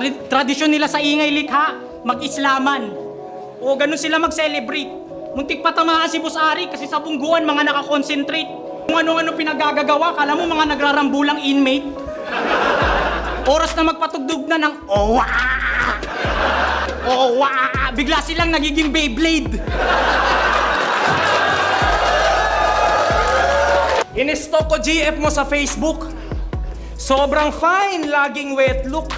Tradisyon nila sa ingay likha, mag-islaman. O ganun sila mag-celebrate. Muntik pa tamaan si Boss Ari kasi sa bungguan mga nakakonsentrate. Kung ano-ano pinagagagawa, kala mo mga nagrarambulang inmate. Oras na magpatugtog na ng owa! Owa! Bigla silang nagiging Beyblade. In-stalk ko GF mo sa Facebook. Sobrang fine, laging wet look.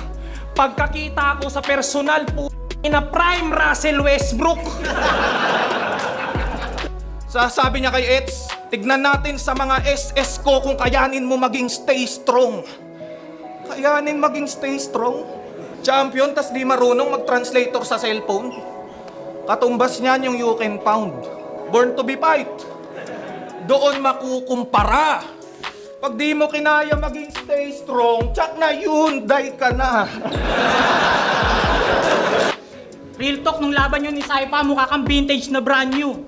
Pagkakita ko sa personal, na prime Russell Westbrook. Sasabi niya kay Eds, tignan natin sa mga SS ko kung kayanin mo maging stay strong. Kayanin maging stay strong? Champion, tas di marunong mag-translator sa cellphone. Katumbas niyan yung you can pound. Born to be fight. Doon makukumpara. Pag di mo kinaya maging stay strong, tsak na yun, die ka na. Real talk, nung laban yun ni Saipa, mukha kang vintage na brand new.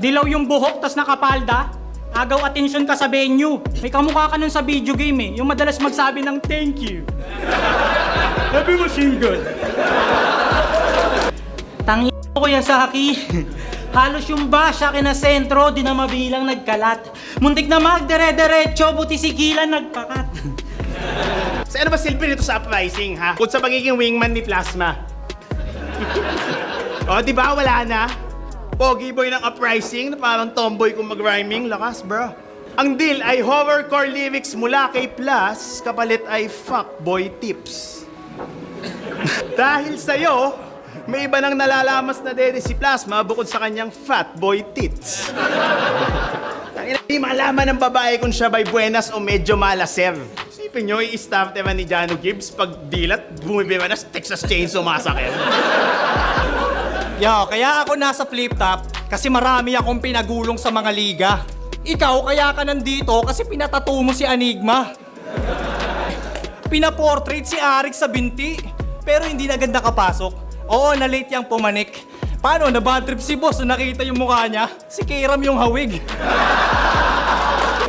Dilaw yung buhok, tas nakapalda. Agaw atensyon ka sa venue. May kamukha ka nun sa video game eh. Yung madalas magsabi ng thank you. Happy machine gun. Tangi ko yan sa haki. Halos yung basya kinasentro, di na mabilang nagkalat. Muntik na magdere-derecho, buti sigilan nagpakat. So ano ba silbi nito sa uprising, ha? Kung sa pagiging wingman ni Plasma. O, di ba? Wala na. Pogi boy ng uprising na parang tomboy kung mag-rhyming. Lakas, bro. Ang deal ay horrorcore lyrics mula kay Plus, kapalit ay fuckboy tips. Dahil sa'yo, may iba nang nalalamas na dede si Plasma bukod sa kanyang fatboy tits. Hindi malaman ng babae kung siya ba'y buenas o medyo malaser. Isipin nyo, i-staff naman ni Jano Gibbs pag dilat, bumibima na Texas Chainsaw Massacre. Yo, kaya ako nasa flip top kasi marami akong pinagulong sa mga liga. Ikaw, kaya ka nandito kasi pinatato mo si Enigma. Pinaportrait si Arik sa binti, pero hindi na agad nakapasok. Oo, na-late yung pumanik. Paano, na-bad trip si boss na nakita yung mukha niya? Si Kiram yung hawig.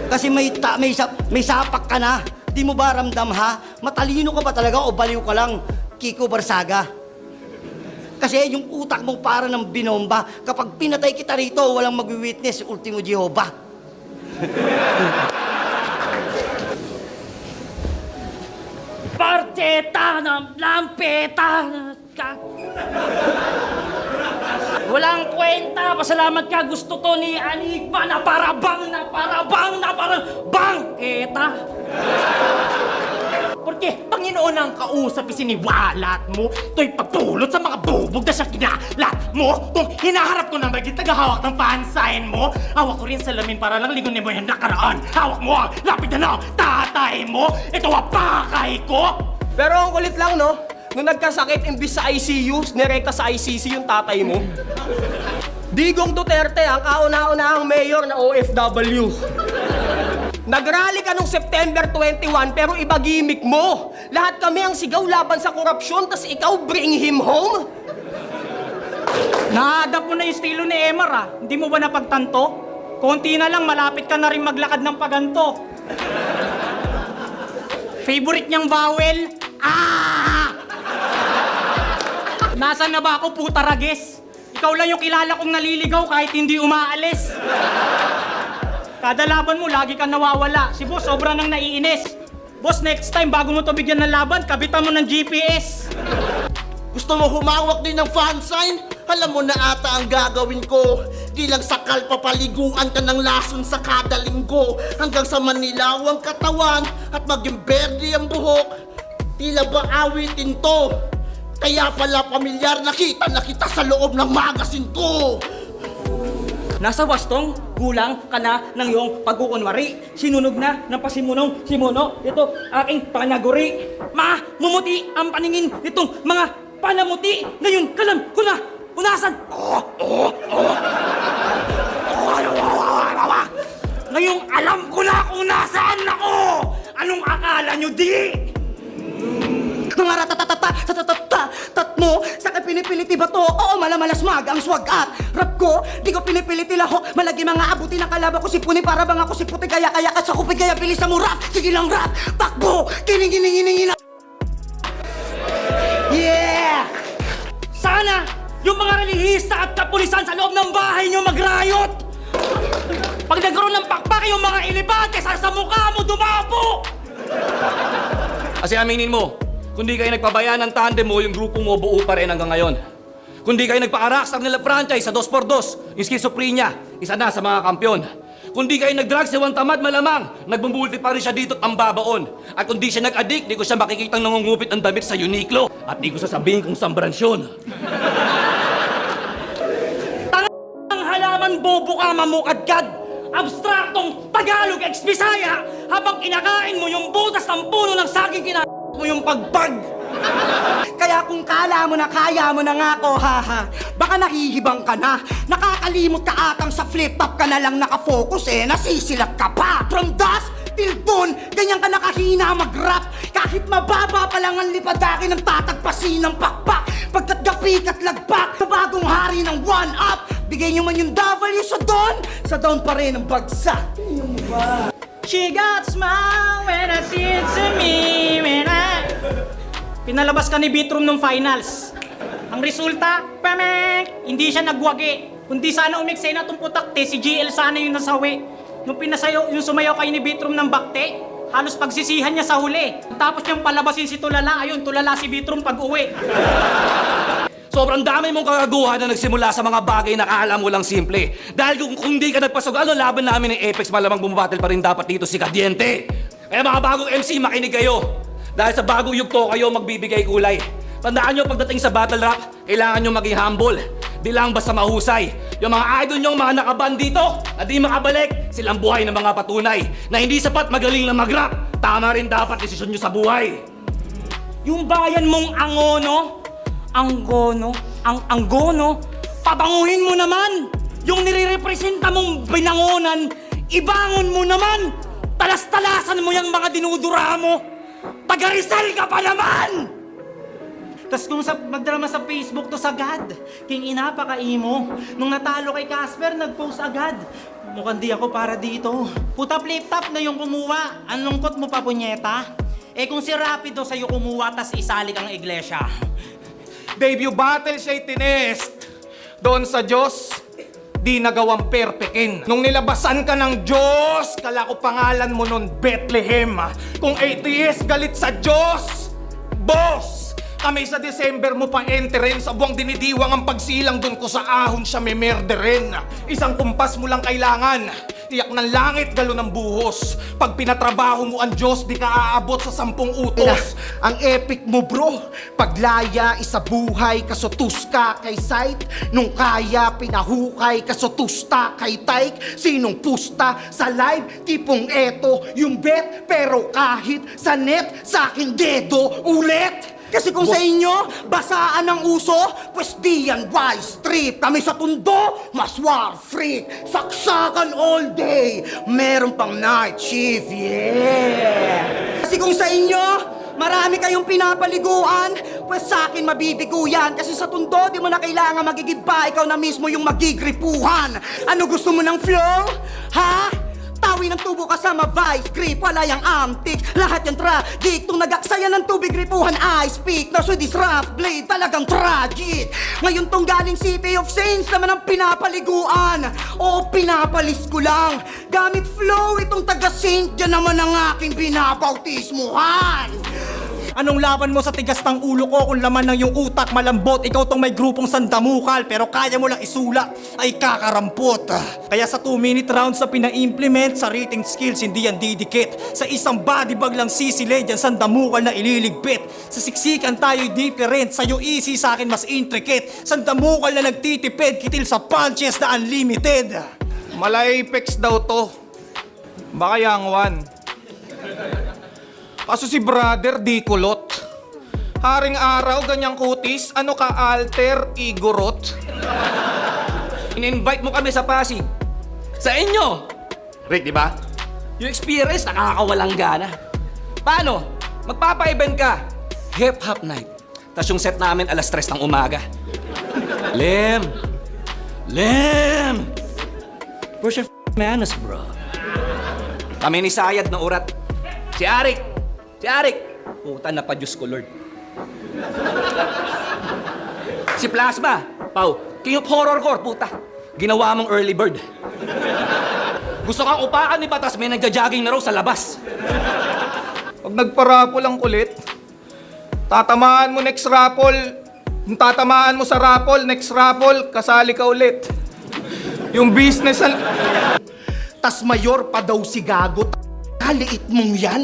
Kasi may sapak ka na. Di mo ba ramdam ha? Matalino ka ba talaga o baliw ka lang, Kiko Barsaga? Kasi yung utak mo para ng binomba. Kapag pinatay kita rito, walang mag-witness, Ultimo Jehovah. Parteta ng lampeta. Walang kwenta, pasalamat ka, gusto to ni Enigma na parabang bangketa. Porque Panginoon ang kausap, isiniwalat mo. Ito'y pagtulot sa mga bubog na siya kinalat mo. Kung hinaharap ko na maging tagahawak ng pansain mo, hawak ko rin salamin para lang ligon mo yung nakaraan. Hawak mo ang lapid na ng tatay mo. Ito ang pakay ko. Pero ang kulit lang, no? Nung nagkasakit, imbis sa ICU, nirekta sa ICC yung tatay mo. Digong Duterte, ang kauna-unahang mayor na OFW. Nagrally ka nung September 21, pero iba gimmick mo. Lahat kami ang sigaw laban sa korupsyon, tas ikaw bring him home? Na-adapt mo na yung estilo ni Emar ah. Hindi mo ba napagtanto? Konti na lang, malapit ka na rin maglakad ng paganto. Favorite niyang vowel? Ah! Nasaan na ba ako, puta rages? Ikaw lang yung kilala kong naliligaw kahit hindi umaalis. Kada laban mo, lagi kang nawawala. Si boss, sobra nang naiinis. Boss, next time, bago mo to bigyan ng laban, kabitan mo ng GPS. Gusto mo humawak din ng fan sign? Alam mo na ata ang gagawin ko. Di lang sakal papaliguan ka ng lason sa kada linggo. Hanggang sa manilaw ang katawan at maging berde ang buhok. Tila ba awitin to? Kaya pala pamilyar na kita sa loob ng magasin ko. Nasa wastong, gulang ka na ng iyong pagkukunwari. Sinunog na ng pasimunong simuno. Ito aking panaguri. Mumuti ang paningin nitong mga panamuti. Ngayon, kalam ko na, unasan. Ngayong alam ko na kung nasaan ako. Anong akala nyo di? Mga ratatatat mo, saka pinipiliti ba to? Oo, malamalasmag ang swag at rap ko, di ko pinipiliti lahok. Malagi mga abuti ng kalaban ko si Puni para bang ako si Puti. Kaya ka sa kupig, kaya bilisan mo rap. Sige lang rap, takbo, kining Sana yung mga relihista at kapulisan sa loob ng bahay nyo mag-riot! Pag nagkaroon ng pakpak yung mga ilibante sa mukha mo, dumapo! Kasi aminin mo, kung di kayo nagpabayaan ng tandem mo, yung grupo mo buo pa rin hanggang ngayon. Kung di kayo nagpa-araksang nila franchise sa 2x2, yung schizophrenia, isa na sa mga kampyon. Kung di kayo nag-drugs si Juan Tamad, malamang, nagbumulti pa rin siya dito at ambabaon. At kung di siya nag-addict, di ko siya makikitang nangungupit ng damit sa Uniqlo. At di ko sasabihin kung saan branch yun. Ang halaman bobo ka mamukadkad! Abstraktong Tagalog ex-Bisaya habang kinakain mo yung butas ng puno ng saging mo yung pagpag! Kaya kung kala mo na kaya mo na nga ko, haha, baka nahihibang ka na. Nakakalimot ka atang sa flip-top ka na lang nakafocus nasisilap ka pa. From dusk till dawn, ganyan ka nakahina mag-rap. Kahit mababa pa lang ang lipadaki ng tatagpasin ng pakpak. Pagkat gapik at lagpak, sa bagong hari ng one-up. Bigay nyo man yung W sa down pa rin ang bagsak. She got smile when I see it to me, when I... Pinalabas ka ni Bitrum nung finals. Ang resulta, pamek! Hindi siya nagwagi. Kundi sana umiksena itong putakte, si GL sana yung nasawi. Nung pinasayaw, yung sumayaw kayo ni Bitrum ng bakte, halos pagsisihan niya sa huli. Tapos niyang palabasin si Tulala, ayun, tulala si Bitrum pag uwi. Sobrang dami mong kagaguhan na nagsimula sa mga bagay na akala mo lang simple. Dahil kung di ka nagpasok, ano laban namin ng Apex, malamang bumabattle pa rin dapat dito si Kadiente. Kaya mga bagong MC, makinig kayo. Dahil sa bagong yugto kayo magbibigay kulay. Tandaan nyo, pagdating sa battle rap, kailangan nyo maging humble. Di lang basta mahusay. Yung mga idol nyo, mga nakaban dito, na di makabalik, silang buhay ng mga patunay. Na hindi sapat magaling na mag-rap. Tama rin dapat desisyon nyo sa buhay. Yung bayan mong anggono, pabanguhin mo naman! Yung nire-representa mong binangonan, ibangon mo naman! Talas-talasan mo yung mga dinudura mo! Taga-Rizal ka pa naman! Tas kung magdrama sa Facebook to sagad, king ina pakaimo. Nung natalo kay Casper, nag-post agad. Mukhang di ako para dito. Puta flip-top na yung kumuha. Ang lungkot mo pa, punyeta. Eh kung si Rapido sa'yo kumuha, tas isalik ang iglesia. Debut battle siya'y tinest. Doon sa Diyos, di nagawang perpekin. Nung nilabasan ka ng Diyos, kala ko pangalan mo nun Bethlehem. Kung atheist galit sa Diyos, boss! Kami sa December mo pa enterin, sa buwang dinidiwang ang pagsilang dun ko sa ahon siya may merderin. Isang kumpas mo lang kailangan, tiyak ng langit galo ng buhos. Pag pinatrabaho mo ang Diyos, di ka aabot sa 10 utos. Ang epic mo bro, paglaya isa buhay kasotus ka kay sight. Nung kaya pinahukay kasotusta kay Tyke. Sinong pusta sa live, tipong eto yung bet. Pero kahit sa net, sa aking dedo ulit. Kasi kung sa inyo, basaan ang uso, pues di yan wise street. Kami sa tundo, mas war freak. Saksakan all day, meron pang night shift, yeah! Kasi kung sa inyo, marami kayong pinapaliguan, pues sa akin mabibigo yan. Kasi sa tundo, di mo na kailangan magigibba, ikaw na mismo yung magigripuhan. Ano gusto mo ng flow? Ha? Tawi ng tubo kasama vice grip, wala yung antik. Lahat yung tragic, tung nagaksaya ng tubig gripuhan I speak. Na Swedish rough blade, talagang tragic. Ngayon tong galing City of Saints naman ang pinapaliguan. O pinapalis ko lang. Gamit flow itong taga-Saint, dyan naman ang aking binabautismuhan. Anong laban mo sa tigas ng ulo ko kung laman ng yung utak malambot? Ikaw tong may grupong sandamukal pero kaya mo lang isulat ay kakarampot. Kaya sa 2-minute rounds na pina-implement sa rating skills hindi yan didikit. Sa isang body bag lang sisilid yan sandamukal na ililigpit. Sa siksikan tayo'y different, sa'yo easy sa akin mas intricate. Sandamukal na nagtitipid, kitil sa punches na unlimited. Mala-Apex daw to. Baka yang one. Kaso si brother di kulot. Haring araw, ganyang kutis, ano ka alter, igorot? In-invite mo kami sa Pasig. Sa inyo! Rick, di ba? Yung experience, nakakawalang gana. Paano? Magpapa-event ka. Hip-hop night. Tapos yung set namin, 3:00 ng umaga. Lem! Where's your manners, bro? Kami ni Sayad na urat. Si Arik! Puta na pa Diyos ko, Lord. Si Plasma, Pau, king of horror core, puta. Ginawa mong early bird. Gusto kang upakan ni Batas, may nagja-jogging na raw sa labas. Pag nagparapol ang kulit, tatamaan mo next raffle. Kung tatamaan mo sa raffle, next raffle, kasali ka ulit. Yung business Tas mayor pa daw si Gago. Liit mong yan.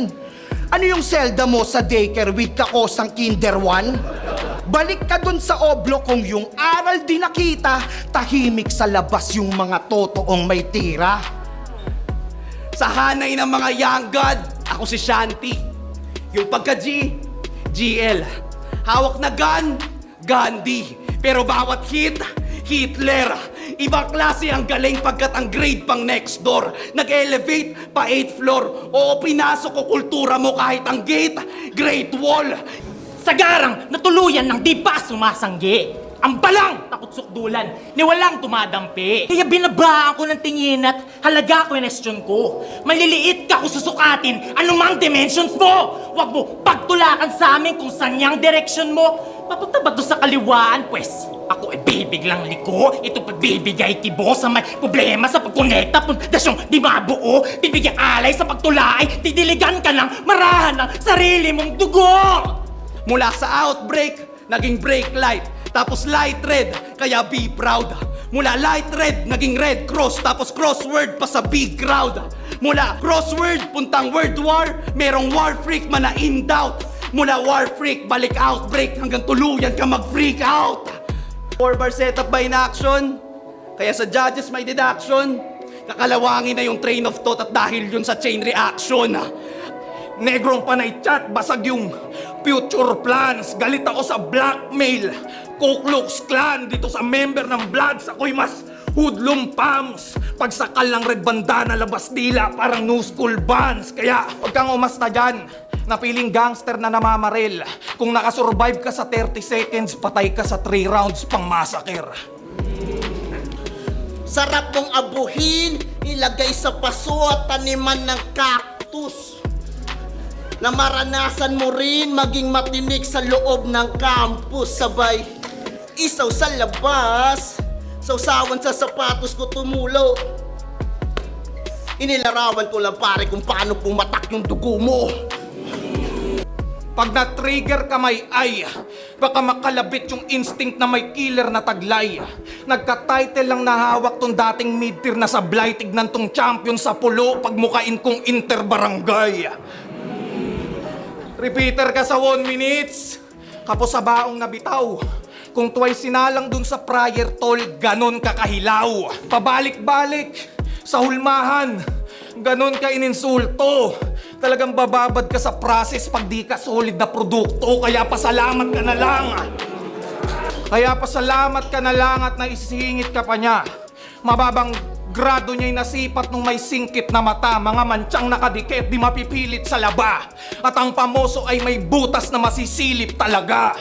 Ano yung selda mo sa daycare with kakosang kinder 1? Balik ka dun sa oblo kung yung aral di nakita, tahimik sa labas yung mga totoong may tira. Sa hanay ng mga young god, ako si Shanti. Yung pagka-G, GL. Hawak na gun, Gandhi. Pero bawat hit, Hitler. Ibang klase ang galing pagkat ang grade pang next door. Nag-elevate pa 8th floor. Oo, pinasok ko kultura mo kahit ang gate, Great Wall. Sa garang, natuluyan ng di pa sumasanggi. Ang balang takutsukdulan, ni walang tumadampi. Kaya binabaan ko ng tingin at halaga question ko. Maliliit ka kung susukatin anumang dimensions mo. Huwag mo pagtulakan sa amin kung saan yung direction mo. Papunta ba doon sa kaliwaan? Pwes, ako ay bibiglang liko. Ito pagbibigay tibo sa may problema sa pagkonekta. Pundasyong di mabuo. Bibigyan alay sa pagtulay. Didiligan ka ng marahan ng sarili mong dugo. Mula sa outbreak, naging break light. Tapos light red, kaya be proud. Mula light red, naging red cross. Tapos crossword pa sa big crowd. Mula crossword, puntang word war. Merong war freak man na in doubt. Mula war freak, balik outbreak. Hanggang tuluyan ka mag-freak out. 4-bar setup ba in action? Kaya sa judges may deduction. Kakalawangin na yung train of thought at dahil yun sa chain reaction. negrong panay chat, basag yung future plans. Galit ako sa blackmail, Ku Klux Klan. Dito sa member ng Bloods, ako'y mas hoodlum pams. Pagsakal ng red bandana, labas dila, parang new school bands. Kaya huwag kang umasta dyan, napiling gangster na namamaril. Kung nakasurvive ka sa 30 seconds, patay ka sa 3 rounds pang massacre. Sarap mong abuhin, ilagay sa paso at taniman ng cactus. Na maranasan mo rin maging matinik sa loob ng campus. Sabay, isaw sa labas, sausawan sa sapatos ko tumulo. Inilarawan ko lang pare kung paano pumatak yung dugo mo. Pag na-trigger ka may ay, baka makalabit yung instinct na may killer na taglay. Nagka-title lang nahawak tong dating mid-tier na sablay. Tignan tong champion sa pulo, pagmukain kong inter-barangay. Repeater ka sa 1 minutes, kapos sa baong nabitaw. Kung twice sinalang dun sa prior toll, ganon ka kahilaw. Pabalik-balik sa hulmahan, ganon ka ininsulto. Talagang bababad ka sa process pag di ka solid na produkto. Kaya pasalamat ka na lang. Kaya pasalamat ka na lang at naisingit ka pa niya. Mababang grado niya'y nasipat nung may singkit na mata. Mga mantsang nakadikit, di mapipilit sa laba. At ang pamoso ay may butas na masisilip talaga.